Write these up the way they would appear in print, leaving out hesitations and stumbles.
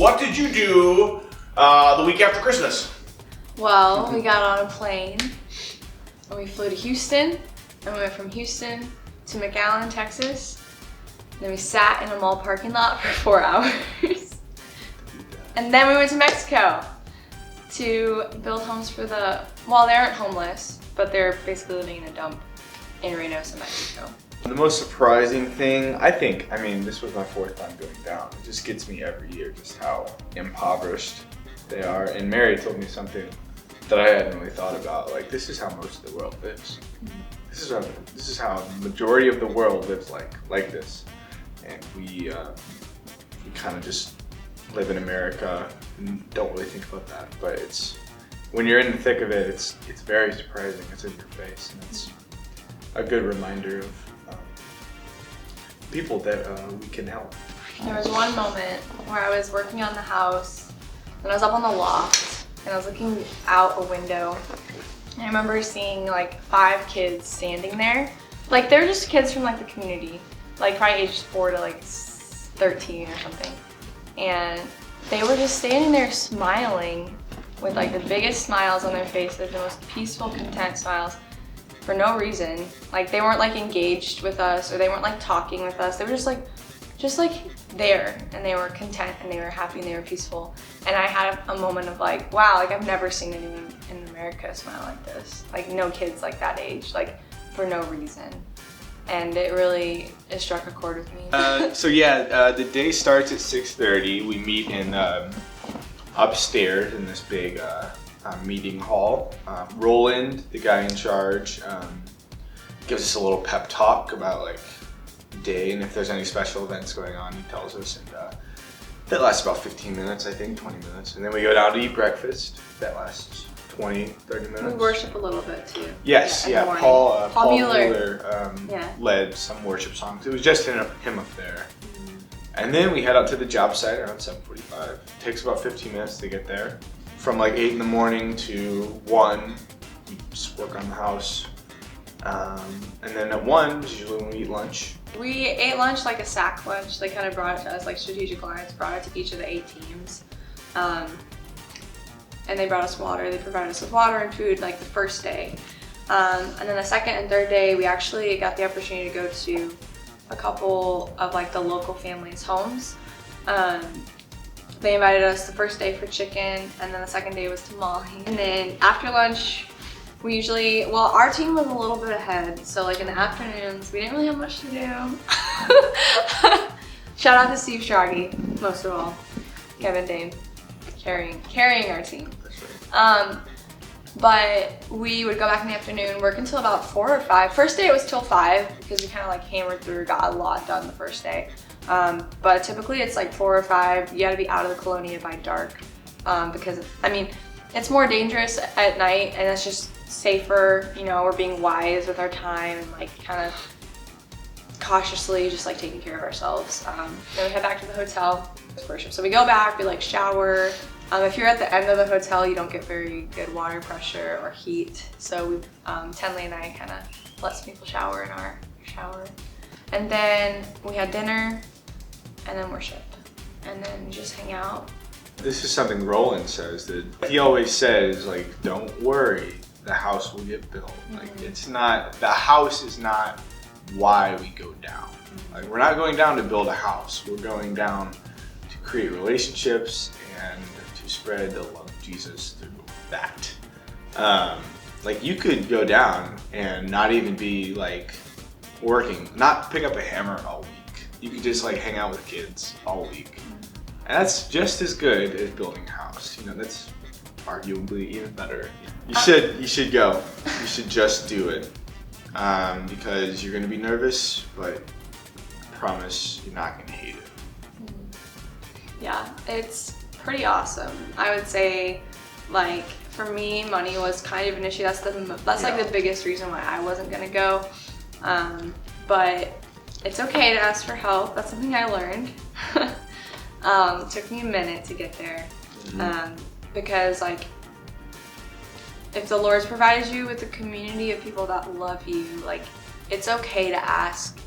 what did you do the week after Christmas? Well, we got on a plane and we flew to Houston, and we went from Houston to McAllen, Texas. Then we sat in a mall parking lot for 4 hours. And then we went to Mexico to build homes for they aren't homeless, but they're basically living in a dump in Reynosa, Mexico. The most surprising thing, I mean, this was my 4th time going down. It just gets me every year just how impoverished they are. And Mary told me something that I hadn't really thought about. Like, this is how most of the world lives. This is how the majority of the world lives like this. And we kind of just live in America and don't really think about that. But when you're in the thick of it, it's very surprising. It's in your face, and it's a good reminder of people that we can help. There was one moment where I was working on the house, and I was up on the loft, and I was looking out a window, and I remember seeing like 5 kids standing there. Like, they're just kids from like the community, like probably ages 4 to like 13 or something. And they were just standing there smiling with like the biggest smiles on their face. They're the most peaceful, content smiles for no reason. Like, they weren't like engaged with us, or they weren't like talking with us. They were just like there, and they were content, and they were happy, and they were peaceful. And I had a moment of like, wow, like I've never seen anyone in America smile like this. Like, no kids like that age, like for no reason. And it struck a chord with me. The day starts at 6:30. We meet in upstairs in this big meeting hall. Roland, the guy in charge, gives us a little pep talk about like the day, and if there's any special events going on, he tells us. And that lasts about 15 minutes, I think, 20 minutes. And then we go down to eat breakfast. That lasts 20, 30 minutes. We worship a little bit too. Yes, yeah. Paul Mueller yeah. led some worship songs. It was just him up there. And then we head out to the job site around 7:45. It takes about 15 minutes to get there. From like 8 in the morning to 1, we just work on the house. And then at 1 is usually when we eat lunch. We ate lunch like a sack lunch. They kind of brought it to us, like Strategic Alliance brought it to each of the 8 teams. And they brought us water. They provided us with water and food like the first day. And then the second and third day, we actually got the opportunity to go to a couple of like the local families' homes. They invited us the first day for chicken, and then the second day was tamale. And then after lunch, we usually, our team was a little bit ahead, so like in the afternoons, we didn't really have much to do. Shout out to Steve Stragi, most of all. Kevin Dame, carrying our team. But we would go back in the afternoon, work until about 4 or 5. First day it was till 5 because we kind of like hammered through, got a lot done the first day. But typically it's like 4 or 5. You gotta be out of the colonia by dark because, I mean, it's more dangerous at night, and it's just safer, you know, we're being wise with our time and like kind of cautiously just like taking care of ourselves. Then we head back to the hotel, worship. So we go back, we like shower. If you're at the end of the hotel, you don't get very good water pressure or heat. So Tenley and I kind of let some people shower in our shower. And then we had dinner, and then worship. And then we just hang out. This is something Roland says, that he always says, like, don't worry, the house will get built. Like, it's not, the house is not why we go down. Like, we're not going down to build a house. We're going down to create relationships and to spread the love of Jesus through that. Like, you could go down and not even be like working, not pick up a hammer all week. You could just like hang out with kids all week. And that's just as good as building a house. You know, that's arguably even better. You should go. You should just do it. Because you're gonna be nervous, but I promise you're not gonna hate it. Yeah, it's pretty awesome. I would say, like, for me, money was kind of an issue. That's like the biggest reason why I wasn't gonna go. But it's okay to ask for help. That's something I learned. It took me a minute to get there. Because like, if the Lord's provided you with a community of people that love you, like, it's okay to ask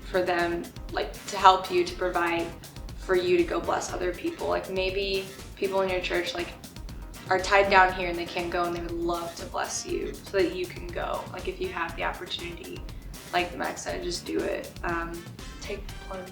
for them, like, to help you, to provide for you to go bless other people. Like maybe people in your church like are tied down here and they can't go, and they would love to bless you so that you can go. Like if you have the opportunity, like Max said, just do it. Take the plunge.